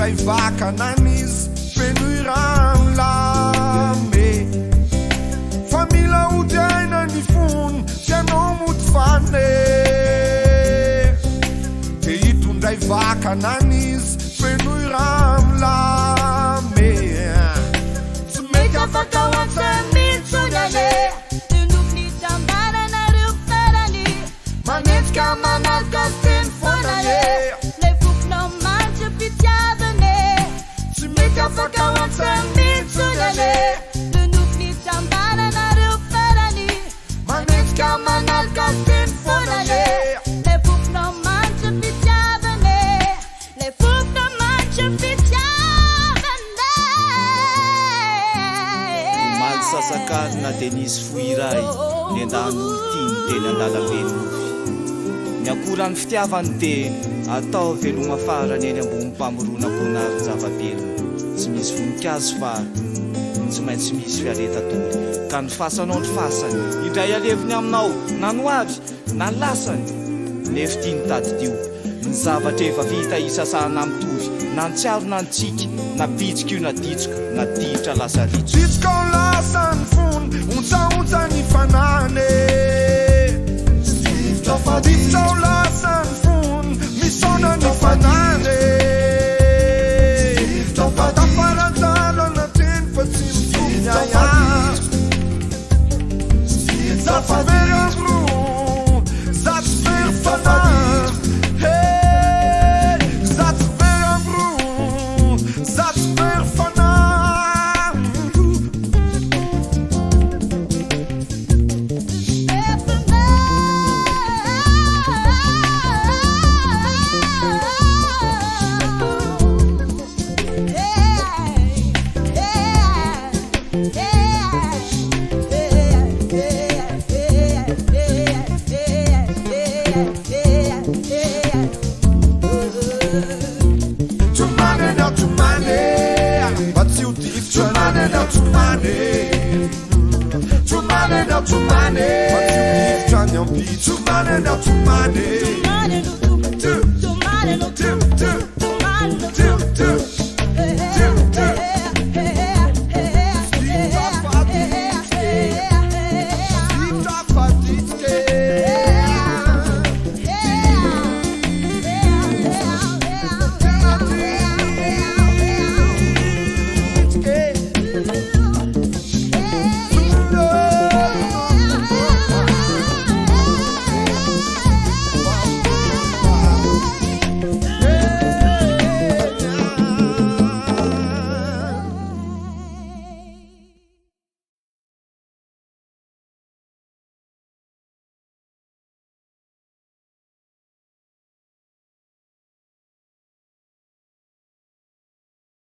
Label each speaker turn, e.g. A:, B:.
A: hitondray vakananizy fenoy rano lame fa mila odiaina ny fony tianao mody fane te hitondray vakananizy fenoy rano lame tsy mety afaka
B: Mitsunale, tunukni tambarana ruktarani,
A: manetsika manalika teny fonale
B: le fukno manche pitiavane.
A: tsy mety afaka
B: Mitsunale, tunukni tambarana ruktarani,
A: manetsika manalika teny fonale
B: le fukno manche pitiavane, le fukno manche pitiavane.
C: Sasakarina dia nisy foiray ny an-dan'olo tia ny teny an-dalam-benofy ny akorany fitiavany dia atao veloma farany eny ambony mpamorona konary zava-belona tsy misy voninkazo fa tsy maintsy misy fiaretatory ka ny fasanao ny fasany indray aleviny aminao na no avy na ny lasany nefa tia ny tadidio ny zavatra efa vita isasahana mitovy na ny tsiaro na ny tsika na bitsika io na ditsika na ditra lasa ritso
A: ditsika o lasany fony ontsaontsa ny fanane ditsika o lasany fony misona ny fanane tafaranjalo anateny fa tsy mitomiaya zafavery andro zatsy very fana Too money, but you keep trying to be too money, not too money.
B: Too money,